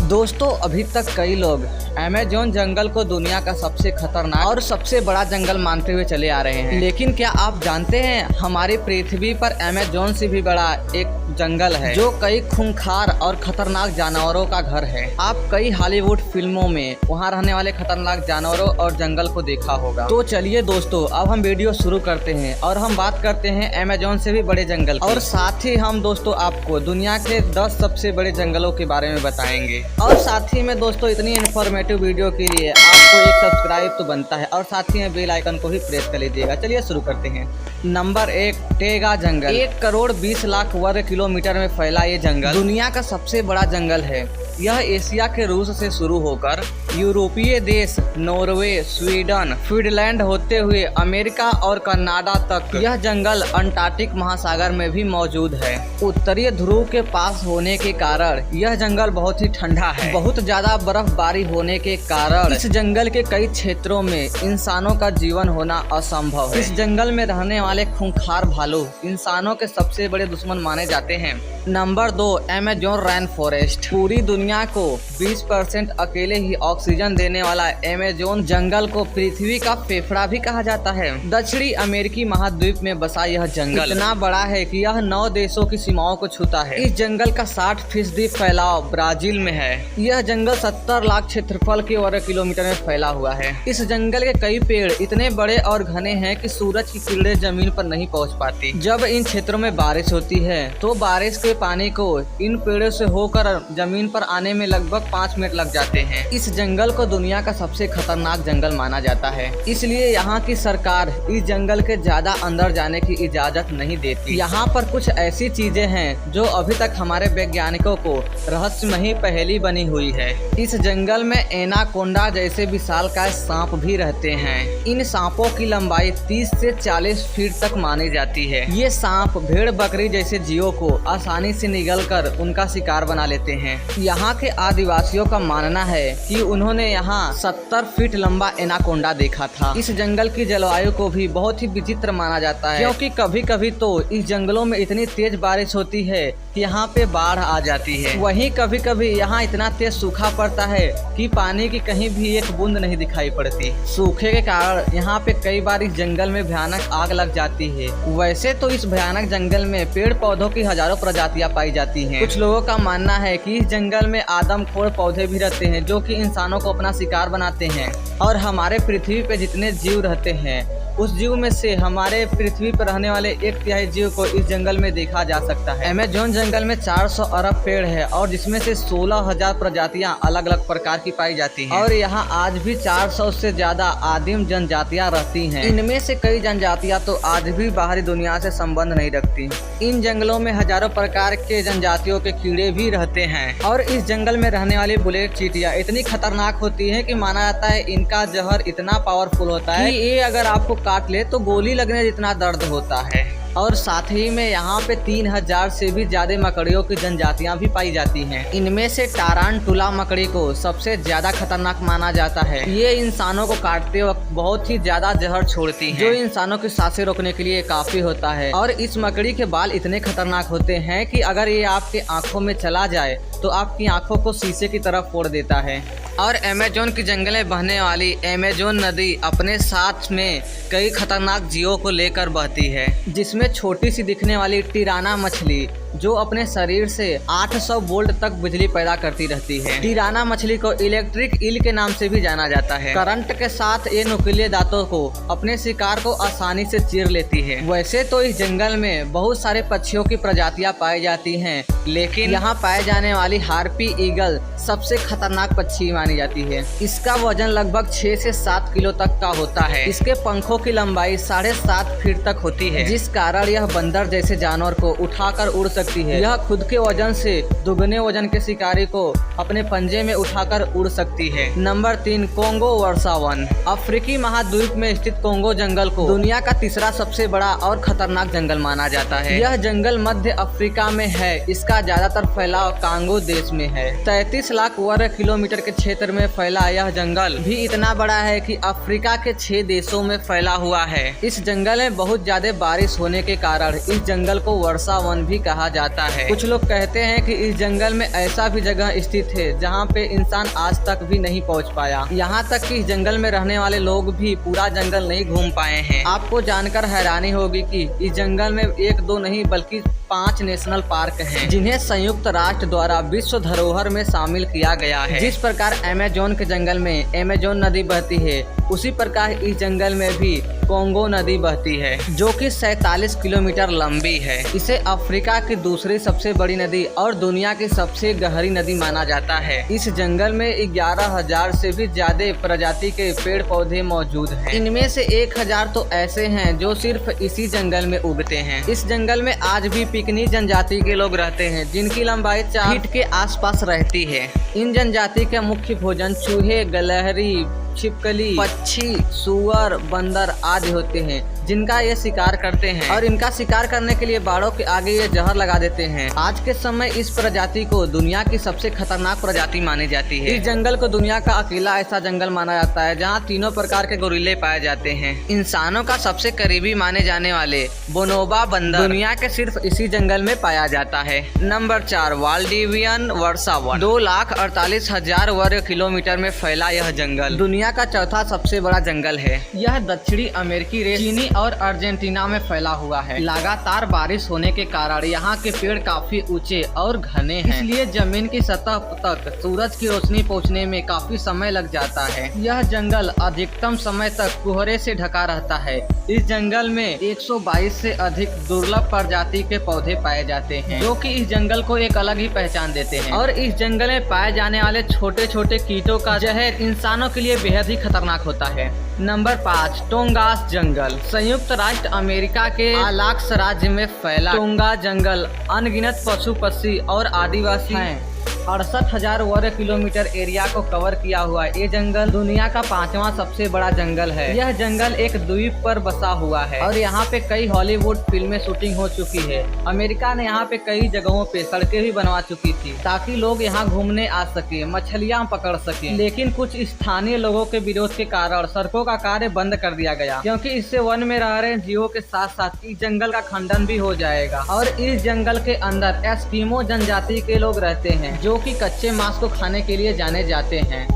दोस्तों अभी तक कई लोग अमेज़न जंगल को दुनिया का सबसे खतरनाक और सबसे बड़ा जंगल मानते हुए चले आ रहे हैं, लेकिन क्या आप जानते हैं हमारी पृथ्वी पर अमेज़न से भी बड़ा एक जंगल है जो कई खूंखार और खतरनाक जानवरों का घर है। आप कई हॉलीवुड फिल्मों में वहां रहने वाले खतरनाक जानवरों और जंगल को देखा होगा। तो चलिए दोस्तों अब हम वीडियो शुरू करते हैं और हम बात करते हैं अमेज़न से भी बड़े जंगल और साथ ही हम दोस्तों आपको दुनिया के 10 सबसे बड़े जंगलों के बारे में बताएंगे। और साथ ही में दोस्तों इतनी इन्फॉर्मेटिव वीडियो के लिए आपको एक सब्सक्राइब तो बनता है और साथ ही में बेल आइकन को भी प्रेस कर लीजिएगा। चलिए शुरू करते हैं। नंबर 1, टेगा जंगल। 1 करोड़ 20 लाख वर्ग किलोमीटर में फैला ये जंगल दुनिया का सबसे बड़ा जंगल है। यह एशिया के रूस से शुरू होकर यूरोपीय देश नॉर्वे, स्वीडन, फिनलैंड होते हुए अमेरिका और कनाडा तक यह जंगल अंटार्कटिक महासागर में भी मौजूद है। उत्तरीय ध्रुव के पास होने के कारण यह जंगल बहुत ही ठंडा है। बहुत ज्यादा बर्फबारी होने के कारण इस जंगल के कई क्षेत्रों में इंसानों का जीवन होना असंभव है। इस जंगल में रहने वाले खूंखार भालू इंसानों के सबसे बड़े दुश्मन माने जाते हैं। Number 2, Amazon rain forest. पूरी दुनिया को 20% अकेले ही ऑक्सीजन देने वाला अमेज़न जंगल को पृथ्वी का फेफड़ा भी कहा जाता है। दक्षिणी अमेरिकी महाद्वीप में बसा यह जंगल इतना बड़ा है कि यह 9 देशों की सीमाओं को छूता है। इस जंगल का 60% फैलाव ब्राजील में है। यह जंगल 70 लाख क्षेत्रफल के वर्ग किलोमीटर में फैला हुआ है। इस जंगल के कई पेड़ इतने बड़े और घने हैं कि सूरज की किरणें जमीन पर नहीं पहुंच पाती। जब इन क्षेत्रों में बारिश होती है तो बारिश के पानी को इन पेड़ों से होकर जमीन पर आने में लगभग 5 मिनट लग जाते हैं। इस जंगल को दुनिया का सबसे खतरनाक जंगल माना जाता है, इसलिए यहाँ की सरकार इस जंगल के ज्यादा अंदर जाने की इजाजत नहीं देती। यहाँ पर कुछ ऐसी चीजें हैं जो अभी तक हमारे वैज्ञानिकों को रहस्यमयी पहेली बनी हुई है। इस जंगल में एनाकोंडा जैसे विशालकाय सांप भी रहते हैं। इन सांपों की लंबाई 30 से 40 फीट तक मानी जाती है। ये सांप भेड़ बकरी जैसे जीवों को आसानी से निगलकर उनका शिकार बना लेते हैं। यहाँ के आदिवासियों का मानना है कि उन्होंने यहाँ 70 फीट लंबा एनाकोंडा देखा था। इस जंगल की जलवायु को भी बहुत ही विचित्र माना जाता है, क्योंकि कभी कभी तो इस जंगलों में इतनी तेज बारिश होती है कि यहाँ पे बाढ़ आ जाती है। वहीं कभी कभी यहाँ इतना तेज सूखा पड़ता है कि पानी की कहीं भी एक बूंद नहीं दिखाई पड़ती। सूखे के कारण यहाँ पे कई बार इस जंगल में भयानक आग लग जाती है। वैसे तो इस भयानक जंगल में पेड़ पौधों की हजारों प्रजातियां पाई जाती हैं। कुछ लोगों का मानना है कि इस जंगल में आदमखोर पौधे भी रहते हैं जो कि इंसानों को अपना शिकार बनाते हैं। और हमारे पृथ्वी पे जितने जीव रहते हैं उस जीव में से हमारे पृथ्वी पर रहने वाले 1/3 जीव को इस जंगल में देखा जा सकता है। अमेज़न जंगल में 400 अरब पेड़ है और जिसमें से 16,000 प्रजातियां अलग अलग प्रकार की पाई जाती हैं। और यहाँ आज भी 400 से ज्यादा आदिम जनजातियां रहती हैं। इनमें से कई जनजातियां तो आज भी बाहरी दुनिया से संबंध नहीं रखती। इन जंगलों में हजारों प्रकार के जनजातियों के कीड़े भी रहते हैं। और इस जंगल में रहने वाली बुलेट चींटियां इतनी खतरनाक होती है कि माना जाता है इनका जहर इतना पावरफुल होता है कि ये अगर आपको काट ले तो गोली लगने जितना दर्द होता है। और साथ ही में यहाँ पे 3000 से भी ज्यादा मकड़ियों की जनजातियां भी पाई जाती हैं। इनमें से टारांटुला मकड़ी को सबसे ज्यादा खतरनाक माना जाता है। ये इंसानों को काटते वक्त बहुत ही ज्यादा जहर छोड़ती है, जो इंसानों की सांसें रोकने के लिए काफी होता है। और इस मकड़ी के बाल इतने खतरनाक होते हैं कि अगर ये आपके आंखों में चला जाए तो आपकी आंखों को शीशे की तरफ फोड़ देता है। और अमेज़न की जंगल में बहने वाली अमेज़न नदी अपने साथ में कई खतरनाक जीवों को लेकर बहती है, जिसमें छोटी सी दिखने वाली टिराना मछली जो अपने शरीर से 800 वोल्ट तक बिजली पैदा करती रहती है। टिराना मछली को इलेक्ट्रिक ईल के नाम से भी जाना जाता है। करंट के साथ ये नुकीले दांतों को अपने शिकार को आसानी से चीर लेती है। वैसे तो इस जंगल में बहुत सारे पक्षियों की प्रजातियां पाई जाती हैं, लेकिन यहाँ पाए जाने वाली हार्पी ईगल सबसे खतरनाक पक्षी मानी जाती है। इसका वजन लगभग 6 से 7 किलो तक का होता है। इसके पंखों की लंबाई 7.5 फीट तक होती है, जिस कारण यह बंदर जैसे जानवर को उठाकर उड़ सकती है। यह खुद के वजन से दुगने वजन के शिकारी को अपने पंजे में उठाकर उड़ सकती है। नंबर 3, कोंगो वर्षा वन। अफ्रीकी महाद्वीप में स्थित कोंगो जंगल को दुनिया का तीसरा सबसे बड़ा और खतरनाक जंगल माना जाता है। यह जंगल मध्य अफ्रीका में है। इसका ज्यादातर फैलाव कांगो देश में है। 33 लाख वर्ग किलोमीटर के क्षेत्र में फैला यह जंगल भी इतना बड़ा है कि अफ्रीका के 6 देशों में फैला हुआ है। इस जंगल में बहुत ज्यादा बारिश होने के कारण इस जंगल को वर्षा वन भी कहा जाता है। कुछ लोग कहते हैं कि इस जंगल में ऐसा भी जगह स्थित है जहाँ पे इंसान आज तक भी नहीं पहुँच पाया। यहाँ तक कि इस जंगल में रहने वाले लोग भी पूरा जंगल नहीं घूम पाए हैं। आपको जानकर हैरानी होगी कि इस जंगल में 1 2 नहीं बल्कि 5 नेशनल पार्क हैं, जिन्हें संयुक्त राष्ट्र द्वारा विश्व धरोहर में शामिल किया गया है। जिस प्रकार अमेज़न के जंगल में अमेज़न नदी बहती है, उसी प्रकार इस जंगल में भी कोंगो नदी बहती है, जो कि 47 किलोमीटर लंबी है। इसे अफ्रीका की दूसरी सबसे बड़ी नदी और दुनिया की सबसे गहरी नदी माना जाता है। इस जंगल में 11,000 से भी ज्यादा प्रजाति के पेड़ पौधे मौजूद हैं। इनमें से 1,000 तो ऐसे हैं जो सिर्फ इसी जंगल में उगते हैं। इस जंगल में आज भी पिकनी जनजाति के लोग रहते हैं, जिनकी लंबाई 4 फीट के आसपास रहती है। इन जनजाति का मुख्य भोजन चूहे, गलहरी, छिपकली, पक्षी, सुअर, बंदर आदि होते हैं, जिनका ये शिकार करते हैं और इनका शिकार करने के लिए बाड़ों के आगे ये जहर लगा देते हैं। आज के समय इस प्रजाति को दुनिया की सबसे खतरनाक प्रजाति मानी जाती है। इस जंगल को दुनिया का अकेला ऐसा जंगल माना जाता है जहाँ तीनों प्रकार के गोरिल्ले पाए जाते हैं। इंसानों का सबसे करीबी माने जाने वाले बोनोबो बंदर दुनिया के सिर्फ इसी जंगल में पाया जाता है। नंबर 4, वाल्डिवियन वर्षा वन। 2,48,000 वर्ग किलोमीटर में फैला यह जंगल दुनिया का चौथा सबसे बड़ा जंगल है। यह दक्षिणी अमेरिकी रेत, चीनी और अर्जेंटीना में फैला हुआ है। लगातार बारिश होने के कारण यहाँ के पेड़ काफी ऊंचे और घने हैं, इसलिए जमीन की सतह तक सूरज की रोशनी पहुँचने में काफी समय लग जाता है। यह जंगल अधिकतम समय तक कोहरे से ढका रहता है। इस जंगल में 122 से अधिक दुर्लभ प्रजाति के पौधे पाए जाते हैं, जो कि इस जंगल को एक अलग ही पहचान देते हैं। और इस जंगल में पाए जाने वाले छोटे छोटे कीटों का जहर इंसानों के लिए बेहद ही खतरनाक होता है। नंबर 5, टोंगास जंगल। संयुक्त राष्ट्र अमेरिका के अलास्का राज्य में फैला टोंगा जंगल अनगिनत पशु पक्षी और आदिवासी हैं। 68,000 वर्ग किलोमीटर एरिया को कवर किया हुआ ये जंगल दुनिया का 5वां सबसे बड़ा जंगल है। यह जंगल एक द्वीप पर बसा हुआ है और यहाँ पे कई हॉलीवुड फिल्में शूटिंग हो चुकी है। अमेरिका ने यहाँ पे कई जगहों पे सड़कें भी बनवा चुकी थी ताकि लोग यहाँ घूमने आ सके, मछलियाँ पकड़ सके। लेकिन कुछ स्थानीय लोगों के विरोध के कारण सड़कों का कार्य बंद कर दिया गया, क्योंकि इससे वन में रह रहे जीवों के साथ साथ इस जंगल का खंडन भी हो जाएगा। और इस जंगल के अंदर एस्किमो जनजाति के लोग रहते हैं, जो कि कच्चे मांस को खाने के लिए जाने जाते हैं।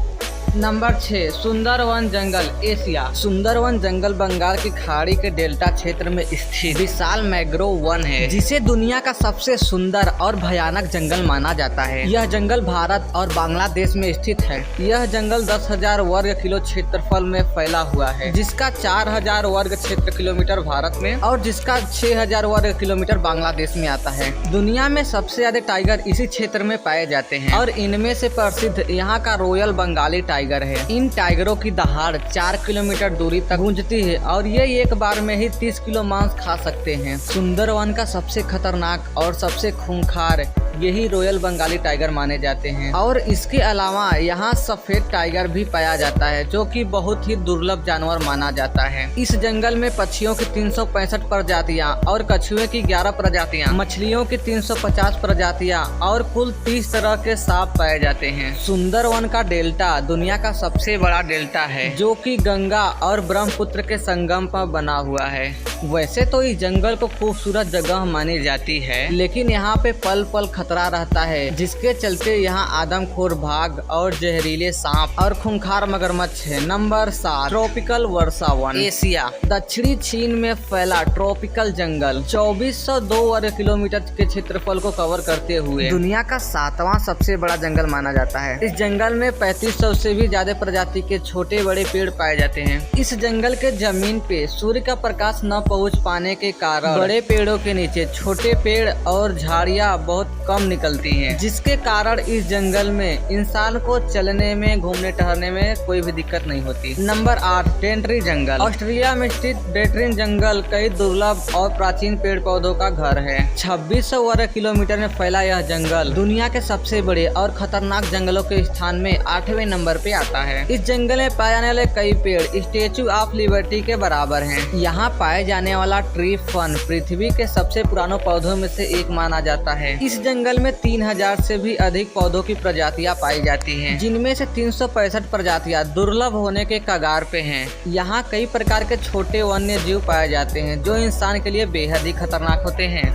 नंबर 6, सुंदरवन जंगल एशिया। सुंदरवन जंगल बंगाल की खाड़ी के डेल्टा क्षेत्र में स्थित विशाल मैंग्रोव वन है, जिसे दुनिया का सबसे सुंदर और भयानक जंगल माना जाता है। यह जंगल भारत और बांग्लादेश में स्थित है। यह जंगल 10,000 वर्ग किलो क्षेत्रफल में फैला हुआ है, जिसका 4,000 वर्ग क्षेत्र किलोमीटर भारत में और जिसका 6,000 वर्ग किलोमीटर बांग्लादेश में आता है। दुनिया में सबसे ज्यादा टाइगर इसी क्षेत्र में पाए जाते हैं और इनमें से प्रसिद्ध यहाँ का रॉयल बंगाली टाइगर है। इन टाइगरों की दहाड़ 4 किलोमीटर दूरी तक गूंजती है और ये एक बार में ही 30 किलो मांस खा सकते हैं। सुंदरवन का सबसे खतरनाक और सबसे खूंखार यही रॉयल बंगाली टाइगर माने जाते हैं। और इसके अलावा यहाँ सफेद टाइगर भी पाया जाता है, जो कि बहुत ही दुर्लभ जानवर माना जाता है। इस जंगल में पक्षियों की 365 प्रजातियाँ और कछुए की 11 प्रजातियाँ, मछलियों की 350 प्रजातियाँ और कुल 30 तरह के सांप पाए जाते हैं। सुंदरवन का डेल्टा दुनिया का सबसे बड़ा डेल्टा है, जो कि गंगा और ब्रह्मपुत्र के संगम पर बना हुआ है। वैसे तो इस जंगल को खूबसूरत जगह मानी जाती है, लेकिन यहाँ पे पल पल खतरा रहता है, जिसके चलते यहाँ आदमखोर बाघ और जहरीले सांप और खूंखार मगरमच्छ है। नंबर 7, ट्रॉपिकल वर्षा वन एशिया। दक्षिणी चीन में फैला ट्रॉपिकल जंगल 2402 वर्ग किलोमीटर के क्षेत्रफल को कवर करते हुए दुनिया का 7वां सबसे बड़ा जंगल माना जाता है। इस जंगल में 3500 से भी ज्यादा प्रजाति के छोटे बड़े पेड़ पाए जाते हैं। इस जंगल के जमीन पे सूर्य का प्रकाश न पहुंच पाने के कारण बड़े पेड़ों के नीचे छोटे पेड़ और झाड़ियां बहुत कम निकलती हैं, जिसके कारण इस जंगल में इंसान को चलने में, घूमने टहलने में कोई भी दिक्कत नहीं होती। नंबर 8, टेंट्री जंगल। ऑस्ट्रेलिया में स्थित टेंट्री जंगल कई दुर्लभ और प्राचीन पेड़ पौधों का घर है। 2600 वर्ग किलोमीटर में फैला यह जंगल दुनिया के सबसे बड़े और खतरनाक जंगलों के स्थान में 8वें नंबर पे आता है। इस जंगल में पाए जाने वाले कई पेड़ स्टेचू ऑफ लिबर्टी के बराबर हैं। यहाँ पाए जाने वाला ट्री फर्न पृथ्वी के सबसे पुराने पौधों में से एक माना जाता है। इस जंगल में 3000 से भी अधिक पौधों की प्रजातियां पाई जाती हैं, जिनमें से 365 प्रजातियां दुर्लभ होने के कगार पे हैं। यहाँ कई प्रकार के छोटे वन्य जीव पाए जाते हैं, जो इंसान के लिए बेहद ही खतरनाक होते हैं।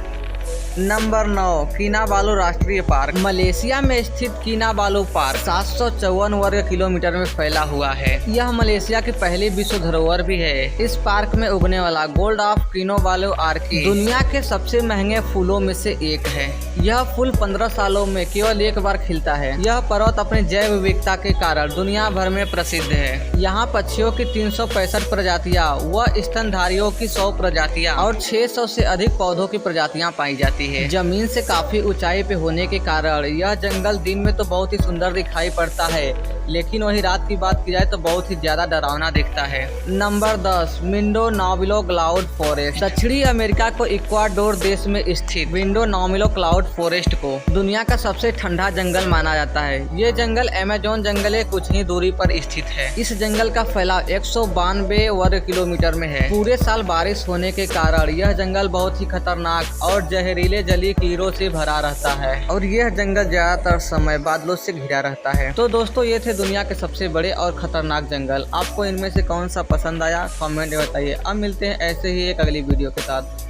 नंबर 9, किनाबालू राष्ट्रीय पार्क। मलेशिया में स्थित किनाबालू पार्क 754 वर्ग किलोमीटर में फैला हुआ है। यह मलेशिया की पहली विश्व धरोहर भी है। इस पार्क में उगने वाला गोल्ड ऑफ किनाबालू ऑर्किड दुनिया के सबसे महंगे फूलों में से एक है। यह फूल 15 सालों में केवल एक बार खिलता है। यह पर्वत अपनी जैव विविधता के कारण दुनिया भर में प्रसिद्ध है। यहाँ पक्षियों की 365 प्रजातियाँ व स्तनधारियों की 100 प्रजातियाँ और 600 से अधिक पौधों की प्रजातियाँ पाई जाती है। जमीन से काफी ऊंचाई पे होने के कारण यह जंगल दिन में तो बहुत ही सुंदर दिखाई पड़ता है, लेकिन वही रात की बात की जाए तो बहुत ही ज्यादा डरावना दिखता है। Number 10, Mindo Novillo cloud forest. दक्षिणी अमेरिका को इक्वाडोर देश में स्थित मिंडो-नॉविलो क्लाउड फॉरेस्ट को दुनिया का सबसे ठंडा जंगल माना जाता है। ये जंगल अमेज़न जंगल के कुछ ही दूरी पर स्थित है। इस जंगल का फैलाव 192 वर्ग किलोमीटर में है। पूरे साल बारिश होने के कारण यह जंगल बहुत ही खतरनाक और जहरीले जली कीड़ों से भरा रहता है और यह जंगल ज्यादातर समय बादलों से घिरा रहता है। तो दोस्तों, ये थे दुनिया के सबसे बड़े और खतरनाक जंगल। आपको इनमें से कौन सा पसंद आया कमेंट में बताइए। अब मिलते हैं ऐसे ही एक अगली वीडियो के साथ।